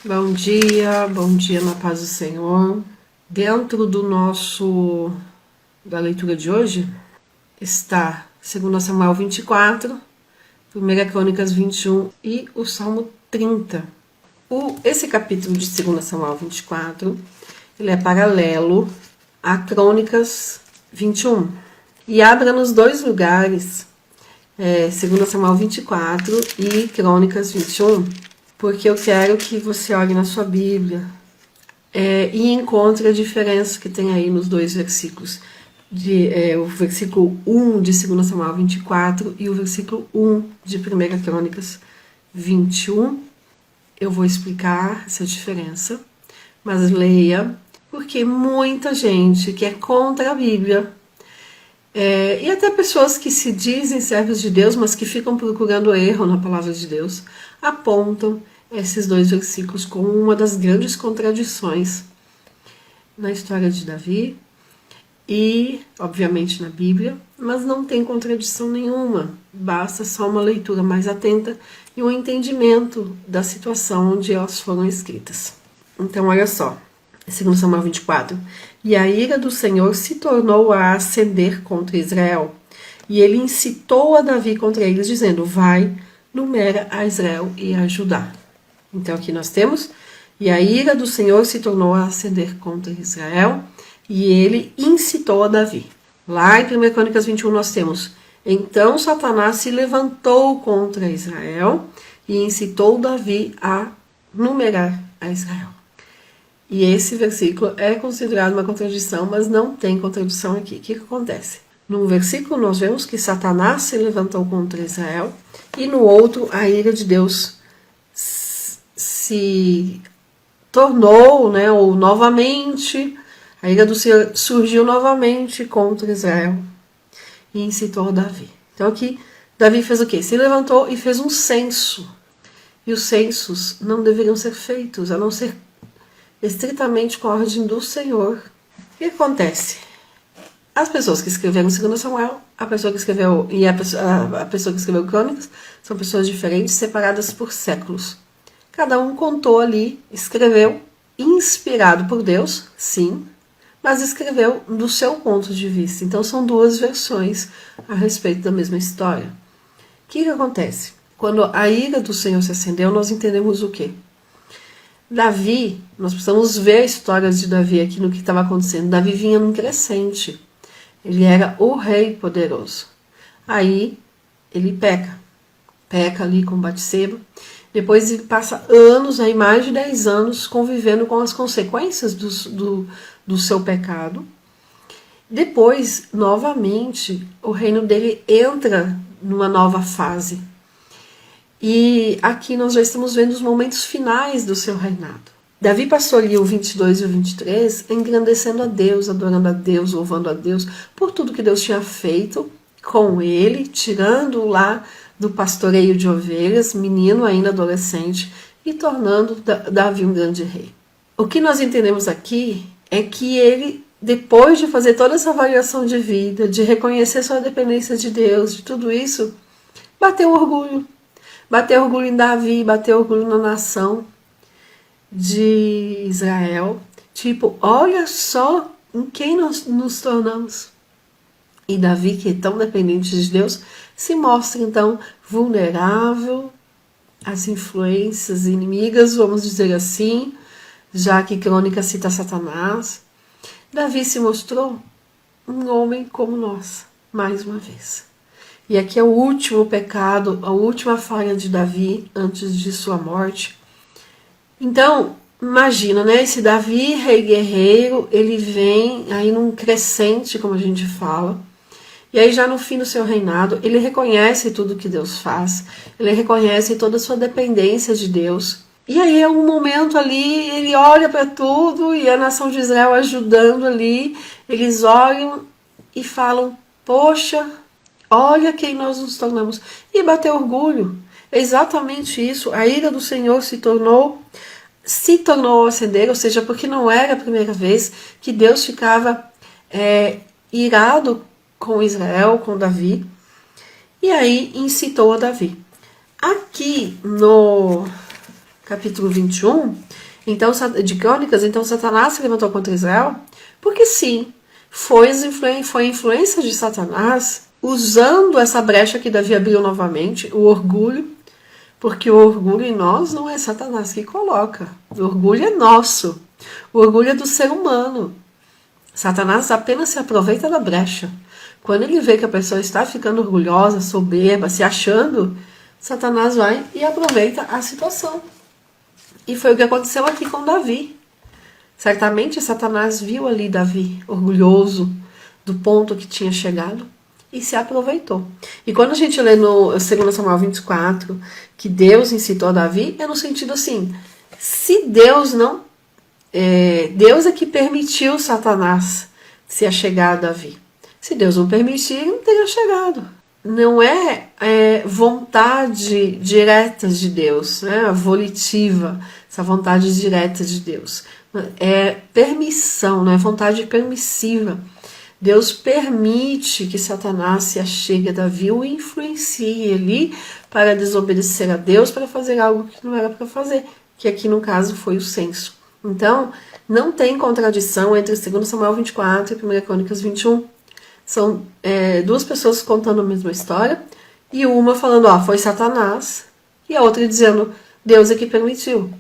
Bom dia na paz do Senhor. Dentro da leitura de hoje está 2 Samuel 24, 1 Crônicas 21 e o Salmo 30. Esse capítulo de 2 Samuel 24, ele é paralelo a Crônicas 21. E abra nos dois lugares, 2 Samuel 24 e Crônicas 21, porque eu quero que você olhe na sua Bíblia e encontre a diferença que tem aí nos dois versículos. O versículo 1 de 2 Samuel 24 e o versículo 1 de 1 Crônicas 21. Eu vou explicar essa diferença, mas leia, porque muita gente que é contra a Bíblia, e até pessoas que se dizem servos de Deus, mas que ficam procurando erro na palavra de Deus, apontam esses dois versículos como uma das grandes contradições na história de Davi e, obviamente, na Bíblia, mas não tem contradição nenhuma, basta só uma leitura mais atenta e um entendimento da situação onde elas foram escritas. Então, olha só, 2 Samuel 24. E a ira do Senhor se tornou a acender contra Israel, e ele incitou a Davi contra eles, dizendo: vai, numera a Israel e a Judá. Então aqui nós temos: e a ira do Senhor se tornou a acender contra Israel, e ele incitou a Davi. Lá em 1 Crônicas 21 nós temos: então Satanás se levantou contra Israel e incitou Davi a numerar a Israel. E esse versículo é considerado uma contradição, mas não tem contradição aqui. O que acontece? Num versículo nós vemos que Satanás se levantou contra Israel, e no outro a ira de Deus se tornou, ou novamente, a ira do Senhor surgiu novamente contra Israel e incitou Davi. Então aqui Davi fez o quê? Se levantou e fez um censo. E os censos não deveriam ser feitos, a não ser estritamente com a ordem do Senhor. O que acontece? As pessoas que escreveram 2 Samuel, a pessoa que escreveu Crônicas, são pessoas diferentes, separadas por séculos. Cada um contou ali, escreveu, inspirado por Deus, sim, mas escreveu do seu ponto de vista. Então são duas versões a respeito da mesma história. O que acontece? Quando a ira do Senhor se acendeu, nós entendemos o quê? Davi, nós precisamos ver a história de Davi aqui no que estava acontecendo. Davi vinha num crescente. Ele era o rei poderoso. Aí ele peca ali com Batseba. Depois ele passa anos, aí mais de 10 anos, convivendo com as consequências do seu pecado. Depois, novamente, o reino dele entra numa nova fase. E aqui nós já estamos vendo os momentos finais do seu reinado. Davi passou ali o 22 e o 23 engrandecendo a Deus, adorando a Deus, louvando a Deus por tudo que Deus tinha feito com ele, tirando-o lá do pastoreio de ovelhas, menino ainda adolescente, e tornando Davi um grande rei. O que nós entendemos aqui é que ele, depois de fazer toda essa avaliação de vida, de reconhecer sua dependência de Deus, de tudo isso, bateu orgulho. Bateu orgulho em Davi, bateu orgulho na nação de Israel. Tipo, olha só em quem nós nos tornamos. E Davi, que é tão dependente de Deus, se mostra então vulnerável às influências inimigas, vamos dizer assim, já que Crônica cita Satanás. Davi se mostrou um homem como nós, mais uma vez. E aqui é o último pecado, a última falha de Davi antes de sua morte. Então, imagina, esse Davi, rei guerreiro, ele vem aí num crescente, como a gente fala. E aí já no fim do seu reinado, ele reconhece tudo que Deus faz. Ele reconhece toda a sua dependência de Deus. E aí é um momento ali, ele olha para tudo e a nação de Israel ajudando ali. Eles olham e falam, poxa, olha quem nós nos tornamos. E bateu orgulho. É exatamente isso. A ira do Senhor se tornou a acender, ou seja, porque não era a primeira vez que Deus ficava irado com Israel, com Davi. E aí incitou a Davi. Aqui no capítulo 21, então, de Crônicas, então Satanás se levantou contra Israel, porque sim, foi influência de Satanás, usando essa brecha que Davi abriu novamente, o orgulho, porque o orgulho em nós não é Satanás que coloca, o orgulho é nosso, o orgulho é do ser humano. Satanás apenas se aproveita da brecha. Quando ele vê que a pessoa está ficando orgulhosa, soberba, se achando, Satanás vai e aproveita a situação. E foi o que aconteceu aqui com Davi. Certamente Satanás viu ali Davi, orgulhoso do ponto que tinha chegado, e se aproveitou. E quando a gente lê no 2 Samuel 24, que Deus incitou Davi, é no sentido assim, se Deus não... Deus é que permitiu Satanás se achegar a Davi. Se Deus não permitir, ele não teria chegado. Não é vontade direta de Deus, né? Volitiva, essa vontade direta de Deus. É permissão, não é vontade permissiva. Deus permite que Satanás se achegue a Davi, o influencie ele para desobedecer a Deus, para fazer algo que não era para fazer, que aqui no caso foi o censo. Então, não tem contradição entre 2 Samuel 24 e 1 Crônicas 21. São duas pessoas contando a mesma história, e uma falando, foi Satanás, e a outra dizendo, Deus é que permitiu.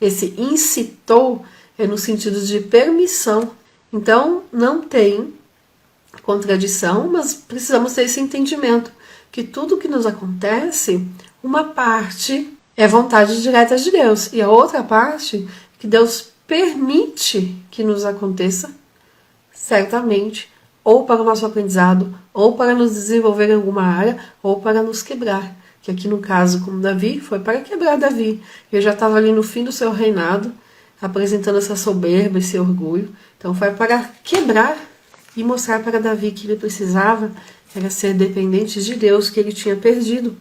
Esse incitou é no sentido de permissão. Então, não tem contradição, mas precisamos ter esse entendimento, que tudo que nos acontece, uma parte é vontade direta de Deus, e a outra parte, que Deus permite que nos aconteça, certamente, ou para o nosso aprendizado, ou para nos desenvolver em alguma área, ou para nos quebrar. Que aqui no caso, como Davi, foi para quebrar Davi. Ele já estava ali no fim do seu reinado, apresentando essa soberba, esse orgulho. Então foi para quebrar e mostrar para Davi que ele precisava era ser dependente de Deus, que ele tinha perdido.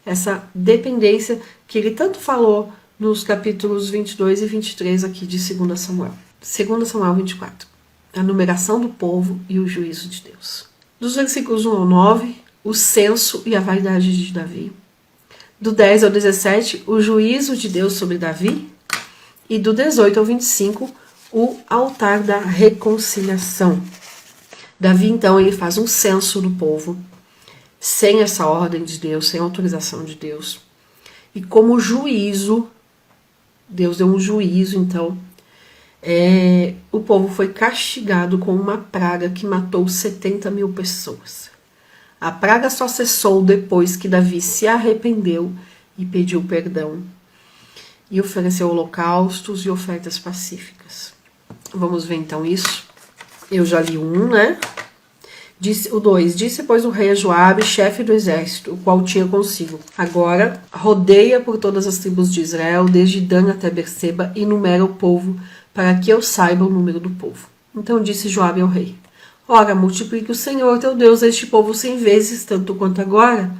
Essa dependência que ele tanto falou nos capítulos 22 e 23 aqui de 2 Samuel. 2 Samuel 24. A numeração do povo e o juízo de Deus. Dos versículos 1 ao 9, o censo e a vaidade de Davi. Do 10 ao 17, o juízo de Deus sobre Davi. E do 18 ao 25, o altar da reconciliação. Davi, então, ele faz um censo do povo, sem essa ordem de Deus, sem autorização de Deus. E como juízo, Deus deu um juízo, então, o povo foi castigado com uma praga que matou 70 mil pessoas. A praga só cessou depois que Davi se arrependeu e pediu perdão e ofereceu holocaustos e ofertas pacíficas. Vamos ver então isso. Eu já li né? O 2. Disse, pois, o rei a Joabe, chefe do exército, o qual tinha consigo. Agora, rodeia por todas as tribos de Israel, desde Dan até Berseba, e numera o povo, para que eu saiba o número do povo. Então disse Joabe ao rei, ora, multiplique o Senhor teu Deus a este povo 100 vezes, tanto quanto agora.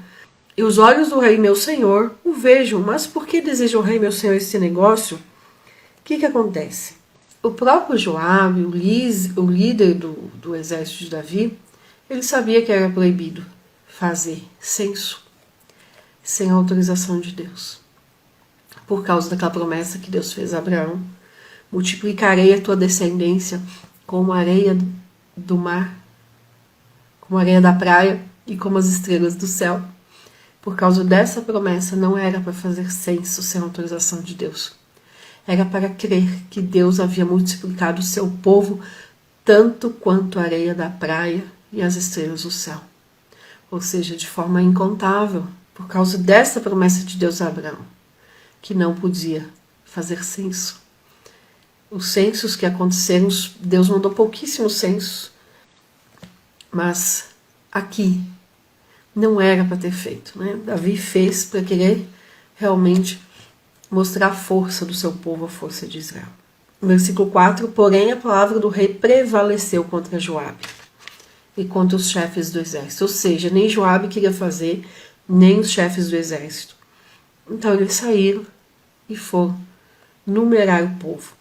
E os olhos do rei meu senhor o vejam, mas por que deseja o rei meu senhor esse negócio? O que acontece? O próprio Joabe, o líder do exército de Davi, ele sabia que era proibido fazer censo sem a autorização de Deus. Por causa daquela promessa que Deus fez a Abraão, multiplicarei a tua descendência como a areia do mar, como a areia da praia e como as estrelas do céu. Por causa dessa promessa, não era para fazer censo sem autorização de Deus. Era para crer que Deus havia multiplicado o seu povo tanto quanto a areia da praia e as estrelas do céu. Ou seja, de forma incontável, por causa dessa promessa de Deus a Abraão, que não podia fazer censo. Os censos que aconteceram, Deus mandou pouquíssimos censos, mas aqui não era para ter feito, né? Davi fez para querer realmente mostrar a força do seu povo, a força de Israel. No versículo 4, porém a palavra do rei prevaleceu contra Joabe e contra os chefes do exército, ou seja, nem Joabe queria fazer, nem os chefes do exército. Então eles saíram e foram numerar o povo.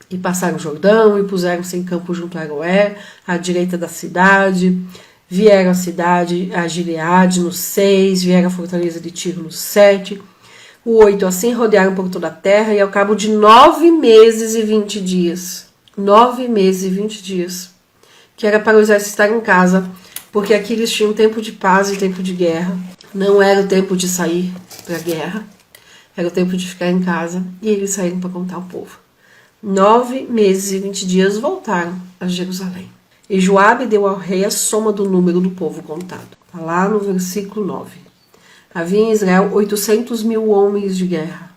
E passaram o Jordão e puseram-se em campo junto a Aroé, à direita da cidade. Vieram à cidade, a Gileade no 6, vieram à fortaleza de Tiro no 7. O 8, assim rodearam por toda a terra, e ao cabo de 9 meses e 20 dias, 9 meses e 20 dias, que era para o exército estar em casa, porque aqui eles tinham tempo de paz e tempo de guerra. Não era o tempo de sair para a guerra, era o tempo de ficar em casa, e eles saíram para contar ao povo. 9 meses e 20 dias voltaram a Jerusalém. E Joabe deu ao rei a soma do número do povo contado. Está lá no versículo 9. Havia em Israel 800.000 homens de guerra,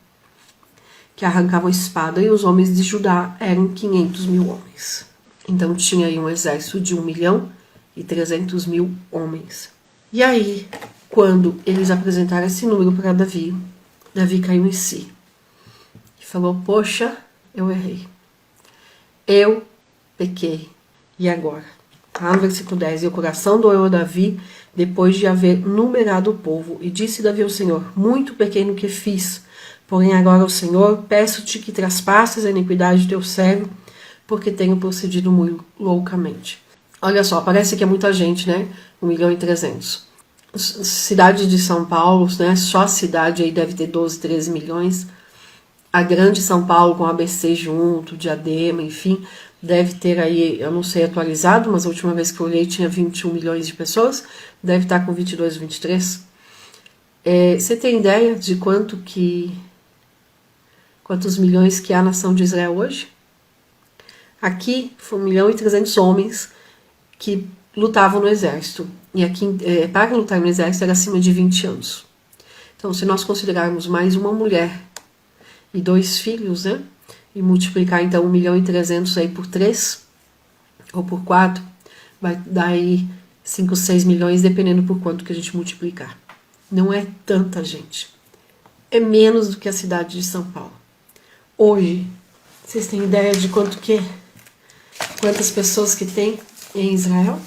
que arrancavam espada, e os homens de Judá eram 500.000 homens. Então tinha aí um exército de 1.300.000 homens. E aí, quando eles apresentaram esse número para Davi, Davi caiu em si. E falou, poxa, eu errei. Eu pequei. E agora? Lá no versículo 10. E o coração doeu a Davi, depois de haver numerado o povo. E disse Davi ao Senhor, muito pequei no que fiz. Porém agora, ao Senhor, peço-te que traspasses a iniquidade de teu servo, porque tenho procedido muito loucamente. Olha só, parece que é muita gente, né? 1.300.000. Cidade de São Paulo, né? Só a cidade aí deve ter 12, 13 milhões. A grande São Paulo com ABC junto, Diadema, enfim, deve ter aí, eu não sei atualizado, mas a última vez que eu olhei tinha 21 milhões de pessoas, deve estar com 22, 23. Você tem ideia de quantos milhões que há a nação de Israel hoje? Aqui foi 1.300.000 homens que lutavam no exército. E aqui, para lutar no exército, era acima de 20 anos. Então, se nós considerarmos mais uma mulher e 2 filhos, né? E multiplicar, então, 1.300.000 aí por 3, ou por 4, vai dar aí 5, 6 milhões, dependendo por quanto que a gente multiplicar. Não é tanta gente. É menos do que a cidade de São Paulo. Hoje, vocês têm ideia de quantas pessoas que tem em Israel?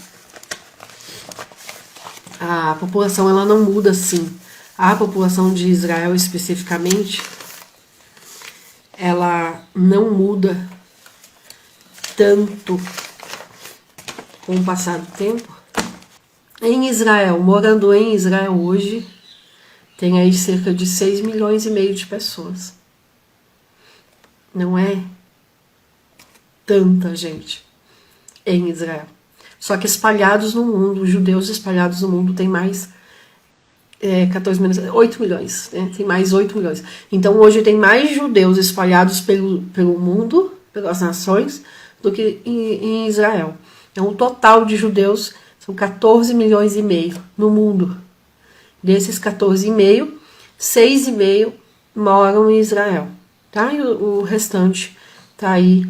A população, ela não muda assim. A população de Israel, especificamente, ela não muda tanto com o passar do tempo. Em Israel, morando em Israel hoje, tem aí cerca de 6,5 milhões de pessoas. Não é tanta gente em Israel. Só que espalhados no mundo, os judeus espalhados no mundo tem mais 8 milhões, né? Tem mais 8 milhões. Então hoje tem mais judeus espalhados pelo mundo, pelas nações, do que em Israel. Então o total de judeus são 14,5 milhões no mundo. Desses 14,5, 6,5 moram em Israel. Tá? E o restante está aí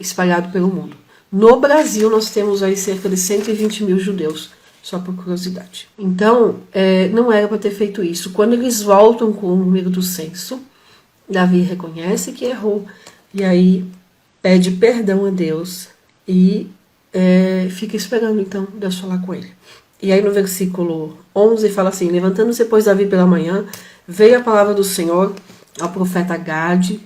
espalhado pelo mundo. No Brasil nós temos aí cerca de 120.000 judeus. Só por curiosidade. Então, não era para ter feito isso. Quando eles voltam com o número do censo, Davi reconhece que errou. E aí pede perdão a Deus. E fica esperando, então, Deus falar com ele. E aí no versículo 11 fala assim, levantando-se depois Davi pela manhã, veio a palavra do Senhor ao profeta Gade,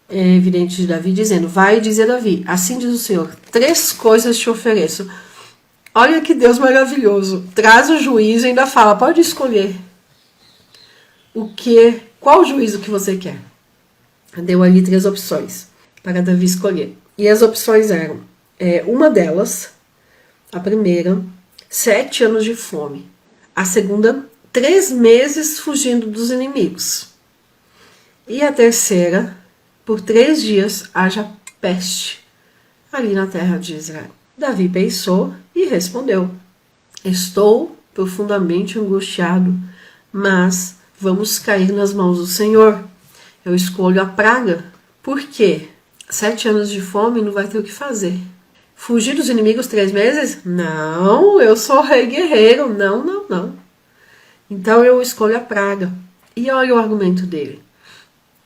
evidente de Davi, dizendo, vai dizer Davi, assim diz o Senhor, 3 coisas te ofereço. Olha que Deus maravilhoso. Traz o juízo e ainda fala, pode escolher qual juízo que você quer. Deu ali 3 opções para Davi escolher. E as opções eram, uma delas, a primeira, 7 anos de fome. A segunda, 3 meses fugindo dos inimigos. E a terceira, por 3 dias haja peste ali na terra de Israel. Davi pensou e respondeu, estou profundamente angustiado, mas vamos cair nas mãos do Senhor. Eu escolho a praga. Por quê? 7 anos de fome não vai ter o que fazer. Fugir dos inimigos 3 meses? Não, eu sou rei guerreiro. Não. Então eu escolho a praga. E olha o argumento dele.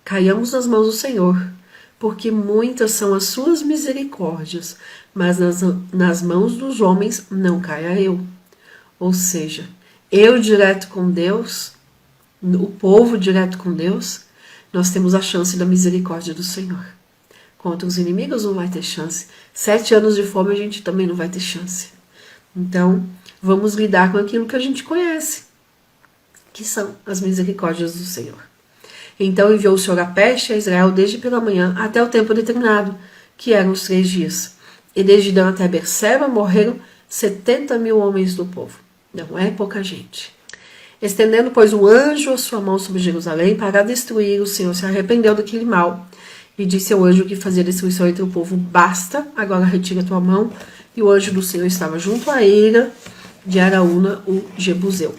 Caiamos nas mãos do Senhor, porque muitas são as suas misericórdias, mas nas mãos dos homens não caia eu. Ou seja, eu direto com Deus, o povo direto com Deus, nós temos a chance da misericórdia do Senhor. Contra os inimigos não vai ter chance. 7 anos de fome a gente também não vai ter chance. Então, vamos lidar com aquilo que a gente conhece. que são as misericórdias do Senhor. Então enviou o Senhor a peste a Israel desde pela manhã até o tempo determinado, que eram os 3 dias. E desde Dan até Berseba morreram 70.000 homens do povo. Não é pouca gente. Estendendo, pois, o anjo a sua mão sobre Jerusalém para destruir, o Senhor se arrependeu daquele mal e disse ao anjo que fazia destruição entre o povo: basta, agora retira a tua mão. E o anjo do Senhor estava junto à eira de Araúna, o Jebuseu.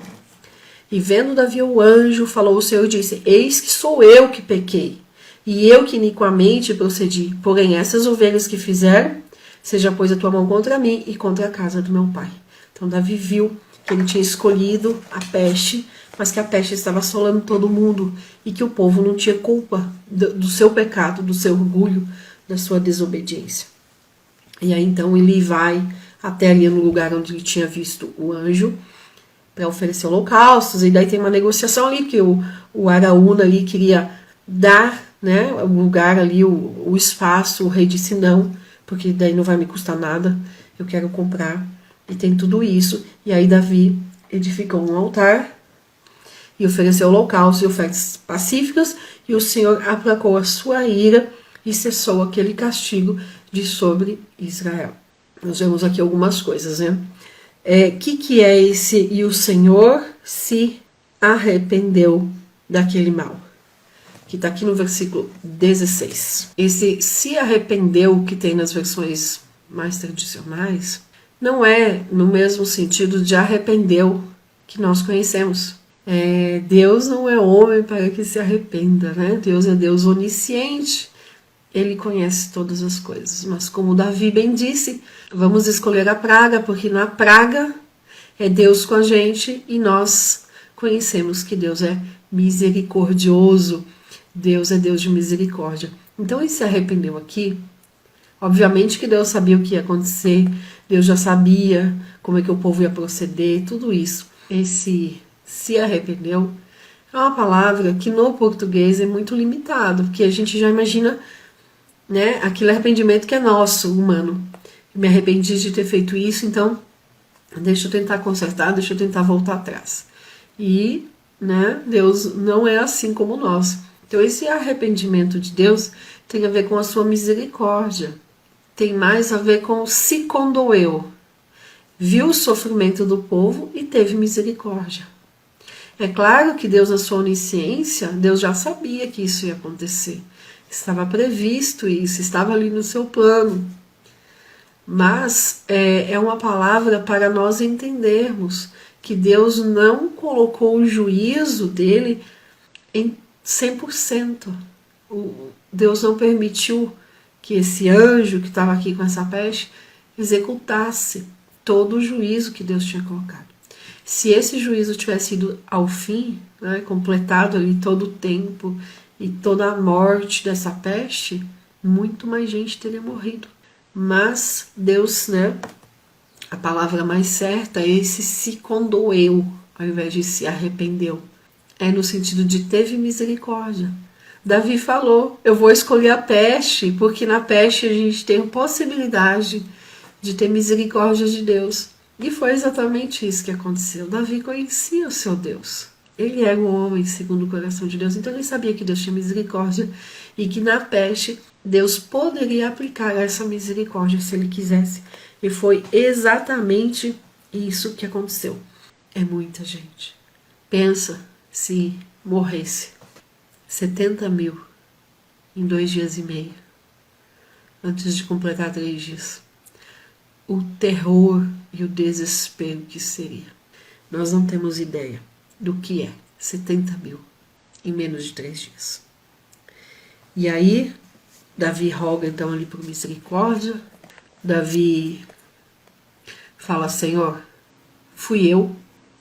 E vendo Davi o anjo, falou o Senhor e disse: eis que sou eu que pequei, e eu que iniquamente procedi. Porém, essas ovelhas que fizeram, seja pois a tua mão contra mim e contra a casa do meu pai. Então Davi viu que ele tinha escolhido a peste, mas que a peste estava assolando todo mundo e que o povo não tinha culpa do seu pecado, do seu orgulho, da sua desobediência. E aí então ele vai até ali no lugar onde ele tinha visto o anjo para oferecer holocaustos, e daí tem uma negociação ali que o Araúna ali queria dar, né, o lugar ali, o espaço. O rei disse não, porque daí não vai me custar nada, eu quero comprar. E tem tudo isso. E aí Davi edificou um altar e ofereceu holocaustos e ofertas pacíficas, e o Senhor aplacou a sua ira e cessou aquele castigo de sobre Israel. Nós vemos aqui algumas coisas, né? Que é esse e o Senhor se arrependeu daquele mal? Que está aqui no versículo 16. Esse se arrependeu que tem nas versões mais tradicionais não é no mesmo sentido de arrependeu que nós conhecemos. Deus não é homem para que se arrependa, né? Deus é Deus onisciente, ele conhece todas as coisas. Mas como Davi bem disse, vamos escolher a praga, porque na praga é Deus com a gente e nós conhecemos que Deus é misericordioso, Deus é Deus de misericórdia. Então ele se arrependeu aqui. Obviamente que Deus sabia o que ia acontecer, Deus já sabia como é que o povo ia proceder, tudo isso. Esse se arrependeu é uma palavra que no português é muito limitado, porque a gente já imagina, né, aquele arrependimento que é nosso, humano. Me arrependi de ter feito isso, então deixa eu tentar consertar, deixa eu tentar voltar atrás. E, né, Deus não é assim como nós. Então esse arrependimento de Deus tem a ver com a sua misericórdia. Tem mais a ver com se condoeu. Viu o sofrimento do povo e teve misericórdia. É claro que Deus, na sua onisciência, Deus já sabia que isso ia acontecer. Estava previsto isso, estava ali no seu plano. Mas é uma palavra para nós entendermos que Deus não colocou o juízo dele em 100%. Deus não permitiu que esse anjo que estava aqui com essa peste executasse todo o juízo que Deus tinha colocado. Se esse juízo tivesse ido ao fim, né, completado ali todo o tempo e toda a morte dessa peste, muito mais gente teria morrido. Mas Deus, né, a palavra mais certa é esse se condoeu, ao invés de se arrependeu. É no sentido de teve misericórdia. Davi falou, eu vou escolher a peste, porque na peste a gente tem a possibilidade de ter misericórdia de Deus. E foi exatamente isso que aconteceu. Davi conhecia o seu Deus. Ele era um homem segundo o coração de Deus, então ele sabia que Deus tinha misericórdia e que na peste Deus poderia aplicar essa misericórdia se ele quisesse. E foi exatamente isso que aconteceu. É muita gente. Pensa se morresse 70.000 em 2 dias e meio, antes de completar 3 dias. O terror e o desespero que seria. Nós não temos ideia do que é 70.000 em menos de 3 dias. E aí, Davi roga então ali por misericórdia. Davi fala, Senhor, fui eu,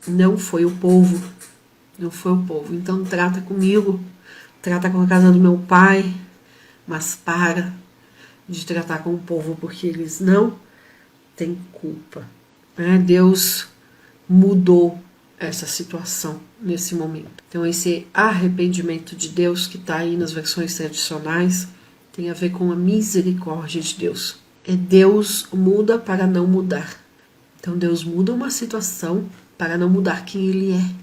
não foi o povo. Não foi o povo. Então trata comigo, trata com a casa do meu pai, mas para de tratar com o povo, porque eles não têm culpa. Deus mudou essa situação nesse momento. Então esse arrependimento de Deus que está aí nas versões tradicionais tem a ver com a misericórdia de Deus. Deus muda para não mudar. Então Deus muda uma situação para não mudar quem Ele é.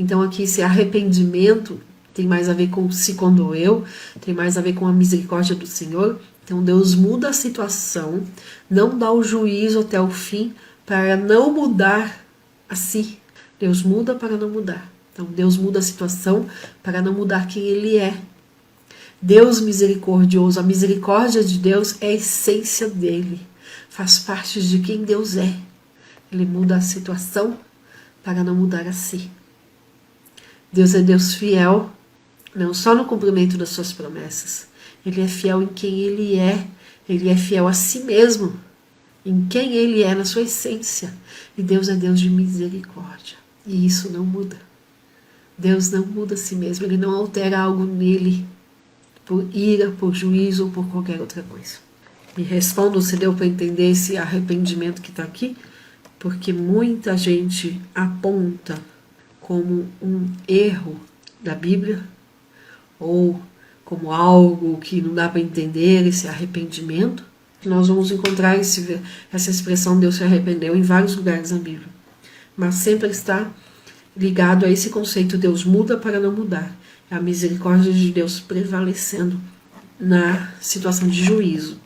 Então aqui esse arrependimento tem mais a ver com se condoeu, tem mais a ver com a misericórdia do Senhor. Então Deus muda a situação, não dá o juízo até o fim para não mudar a si. Deus muda para não mudar. Então Deus muda a situação para não mudar quem Ele é. Deus misericordioso, a misericórdia de Deus é a essência dele, faz parte de quem Deus é. Ele muda a situação para não mudar a si. Deus é Deus fiel, não só no cumprimento das suas promessas. Ele é fiel em quem Ele é fiel a si mesmo, em quem Ele é, na sua essência. E Deus é Deus de misericórdia, e isso não muda. Deus não muda a si mesmo, Ele não altera algo nele, por ira, por juízo ou por qualquer outra coisa. Me respondo se deu para entender esse arrependimento que está aqui, porque muita gente aponta como um erro da Bíblia, ou como algo que não dá para entender, esse arrependimento. Nós vamos encontrar essa expressão Deus se arrependeu em vários lugares na Bíblia, mas sempre está ligado a esse conceito, Deus muda para não mudar. É a misericórdia de Deus prevalecendo na situação de juízo.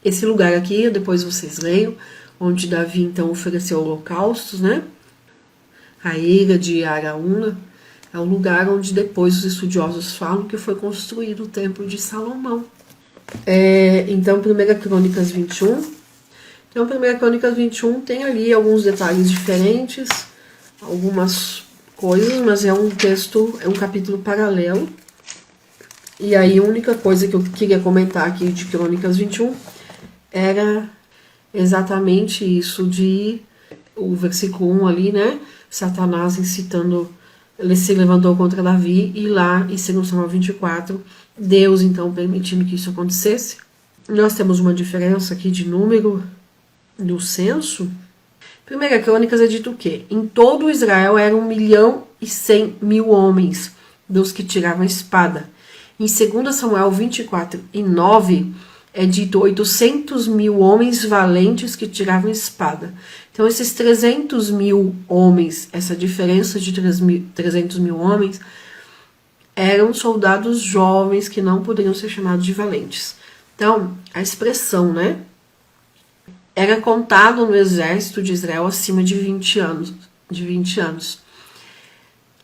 Esse lugar aqui, depois vocês leiam, onde Davi então ofereceu holocaustos, né? A ira de Araúna, é o lugar onde depois os estudiosos falam que foi construído o templo de Salomão. Então, 1 Crônicas 21. Então, 1 Crônicas 21 tem ali alguns detalhes diferentes, algumas coisas, mas é um texto, é um capítulo paralelo. E aí a única coisa que eu queria comentar aqui de Crônicas 21 era exatamente isso de o versículo 1 ali, né? Satanás incitando, ele se levantou contra Davi, e lá em 2 Samuel 24, Deus então permitindo que isso acontecesse. Nós temos uma diferença aqui de número no censo. 1 Crônicas é dito o quê? Em todo Israel eram 1.100.000 homens, dos que tiravam a espada. Em 2 Samuel 24 e 9, é dito 800.000 homens valentes que tiravam a espada. Então esses 300.000 homens, essa diferença de 300.000 homens, eram soldados jovens que não poderiam ser chamados de valentes. Então, a expressão, né? Era contado no exército de Israel acima de 20 anos.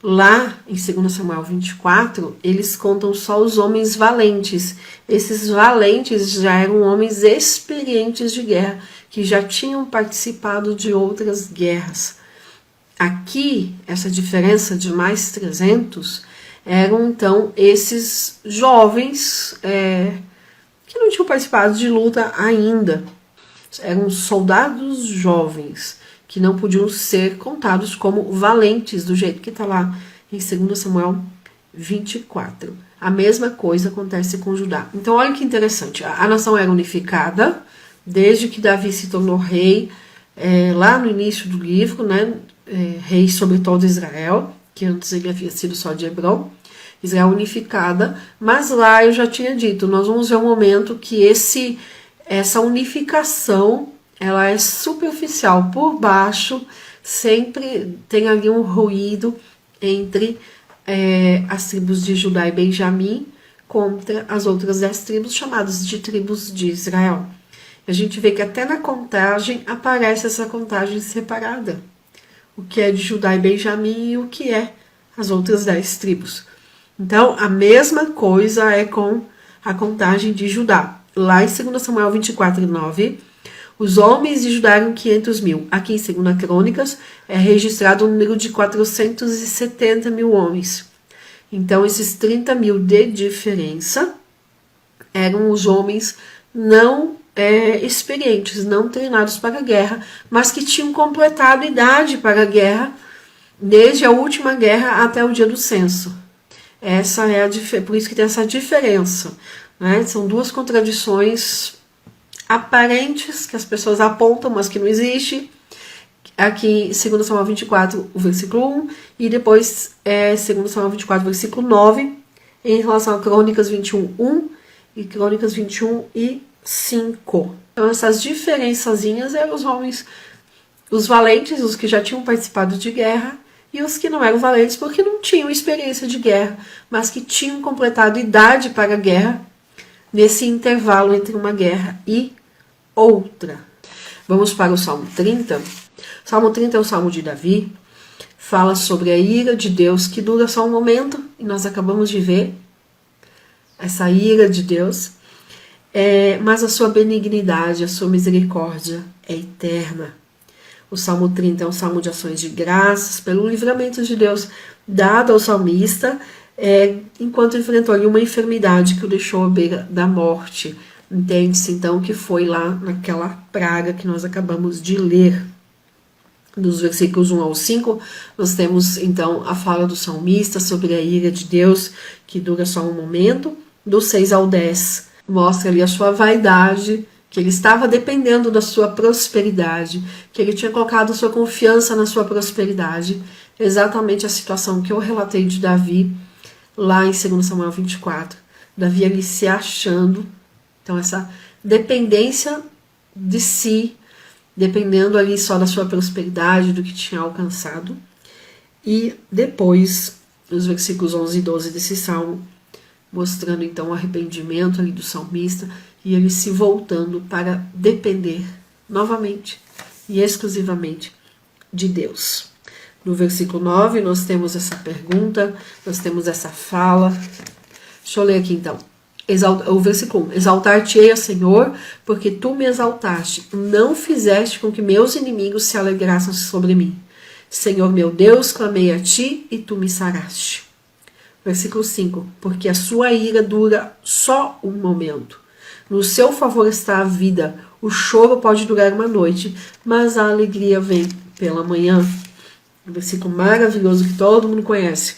Lá, em 2 Samuel 24, eles contam só os homens valentes. Esses valentes já eram homens experientes de guerra, que já tinham participado de outras guerras. Aqui, essa diferença de mais 300, eram então esses jovens que não tinham participado de luta ainda. Eram soldados jovens, que não podiam ser contados como valentes, do jeito que está lá em 2 Samuel 24. A mesma coisa acontece com Judá. Então, olha que interessante. A nação era unificada, desde que Davi se tornou rei, lá no início do livro, né? Rei sobre todo Israel, que antes ele havia sido só de Hebron. Israel unificada, mas lá eu já tinha dito, nós vamos ver um momento que essa unificação, ela é superficial. Por baixo sempre tem ali um ruído entre as tribos de Judá e Benjamim contra as outras 10 tribos, chamadas de tribos de Israel. A gente vê que até na contagem aparece essa contagem separada, o que é de Judá e Benjamim e o que é as outras 10 tribos. Então, a mesma coisa é com a contagem de Judá. Lá em 2 Samuel 24, 9, os homens de Judá eram 500.000. Aqui em 2 Crônicas é registrado o número de 470.000 homens. Então, esses 30.000 de diferença eram os homens não experientes, não treinados para a guerra, mas que tinham completado a idade para a guerra, desde a última guerra até o dia do censo. Essa é por isso que tem essa diferença, né? São duas contradições aparentes que as pessoas apontam, mas que não existe. Aqui em 2 Samuel 24, o versículo 1, e depois 2 Samuel 24, versículo 9, em relação a Crônicas 21, 1 e Crônicas 21 e 5. Então essas diferençazinhas eram os homens, os valentes, os que já tinham participado de guerra, e os que não eram valentes porque não tinham experiência de guerra, mas que tinham completado idade para a guerra nesse intervalo entre uma guerra e outra. Vamos para o Salmo 30. O Salmo 30 é o Salmo de Davi, fala sobre a ira de Deus que dura só um momento, e nós acabamos de ver essa ira de Deus, mas a sua benignidade, a sua misericórdia é eterna. O Salmo 30 é um salmo de ações de graças pelo livramento de Deus dado ao salmista, enquanto enfrentou ali uma enfermidade que o deixou à beira da morte. Entende-se então que foi lá naquela praga que nós acabamos de ler. Dos versículos 1 ao 5, nós temos então a fala do salmista sobre a ira de Deus, que dura só um momento. Do 6 ao 10, mostra ali a sua vaidade, que ele estava dependendo da sua prosperidade, que ele tinha colocado sua confiança na sua prosperidade. Exatamente a situação que eu relatei de Davi, lá em 2 Samuel 24. Davi ali se achando, então essa dependência de si, dependendo ali só da sua prosperidade, do que tinha alcançado. E depois, os versículos 11 e 12 desse salmo, mostrando então o arrependimento ali do salmista e ele se voltando para depender novamente e exclusivamente de Deus. No versículo 9 nós temos essa pergunta, nós temos essa fala. Deixa eu ler aqui então. O versículo 1. Exaltar-te-ei, Senhor, porque tu me exaltaste, não fizeste com que meus inimigos se alegrassem sobre mim. Senhor meu Deus, clamei a ti e tu me saraste. Versículo 5. Porque a sua ira dura só um momento. No seu favor está a vida. O choro pode durar uma noite, mas a alegria vem pela manhã. Um versículo maravilhoso que todo mundo conhece.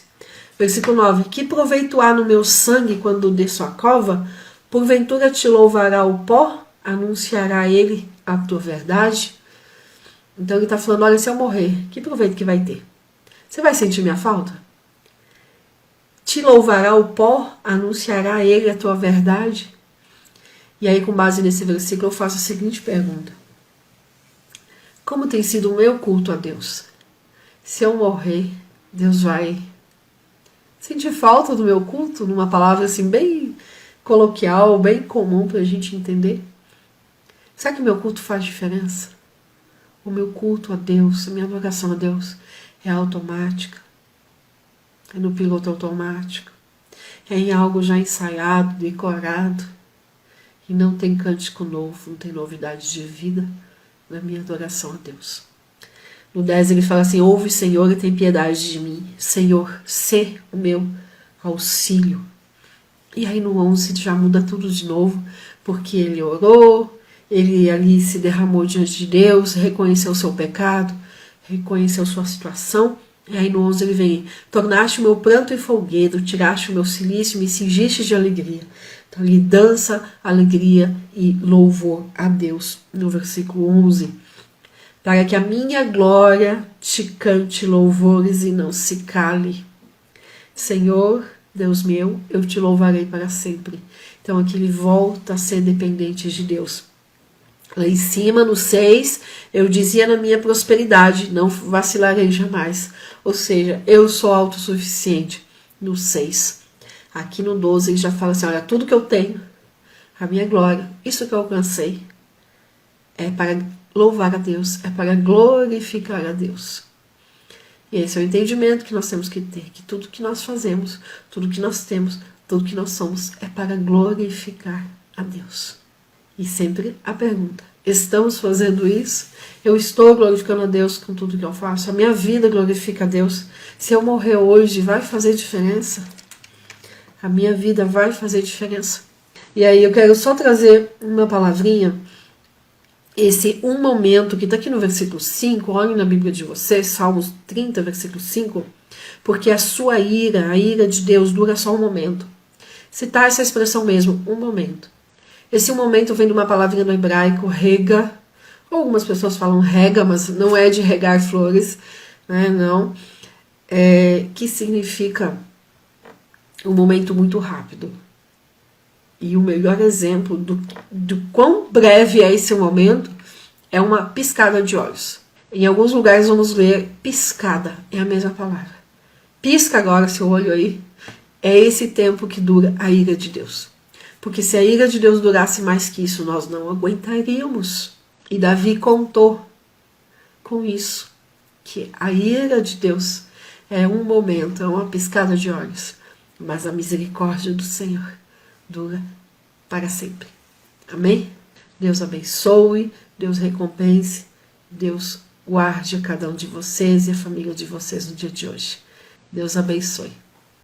Versículo 9. Que proveito há no meu sangue quando desço a cova? Porventura te louvará o pó? Anunciará ele a tua verdade? Então ele está falando, olha, se eu morrer, que proveito que vai ter? Você vai sentir minha falta? Te louvará o pó? Anunciará ele a tua verdade? E aí, com base nesse versículo, eu faço a seguinte pergunta. Como tem sido o meu culto a Deus? Se eu morrer, Deus vai sentir falta do meu culto? Numa palavra assim, bem coloquial, bem comum para a gente entender. Será que o meu culto faz diferença? O meu culto a Deus, a minha adoração a Deus é automática? É no piloto automático? É em algo já ensaiado, decorado? E não tem cântico novo, não tem novidade de vida na minha adoração a Deus. No 10 ele fala assim, ouve, Senhor, e tem piedade de mim. Senhor, sê o meu auxílio. E aí no 11 já muda tudo de novo, porque ele orou, ele ali se derramou diante de Deus, reconheceu o seu pecado, reconheceu sua situação. E aí no 11 ele vem, tornaste o meu pranto em folguedo, tiraste o meu cilício, me cingiste de alegria. Então ele dança, alegria e louvor a Deus. No versículo 11, para que a minha glória te cante louvores e não se cale. Senhor, Deus meu, eu te louvarei para sempre. Então aqui ele volta a ser dependente de Deus. Lá em cima, no 6, eu dizia na minha prosperidade, não vacilarei jamais. Ou seja, eu sou autossuficiente. No 6. Aqui no 12 ele já fala assim, olha, tudo que eu tenho, a minha glória, isso que eu alcancei, é para louvar a Deus, é para glorificar a Deus. E esse é o entendimento que nós temos que ter, que tudo que nós fazemos, tudo que nós temos, tudo que nós somos, é para glorificar a Deus. E sempre a pergunta, estamos fazendo isso? Eu estou glorificando a Deus com tudo que eu faço? A minha vida glorifica a Deus? Se eu morrer hoje, vai fazer diferença? A minha vida vai fazer diferença? E aí eu quero só trazer uma palavrinha, esse um momento que está aqui no versículo 5, olhem na Bíblia de vocês, Salmos 30, versículo 5, porque a sua ira, a ira de Deus dura só um momento. Citar essa expressão mesmo, um momento. Esse um momento vem de uma palavrinha no hebraico, rega, algumas pessoas falam rega, mas não é de regar flores, né, não, que significa um momento muito rápido. E o melhor exemplo do quão breve é esse momento é uma piscada de olhos. Em alguns lugares vamos ler piscada, é a mesma palavra. Pisca agora seu olho aí. É esse tempo que dura a ira de Deus. Porque se a ira de Deus durasse mais que isso, nós não aguentaríamos. E Davi contou com isso, que a ira de Deus é um momento, é uma piscada de olhos, mas a misericórdia do Senhor dura para sempre. Amém? Deus abençoe, Deus recompense, Deus guarde a cada um de vocês e a família de vocês no dia de hoje. Deus abençoe.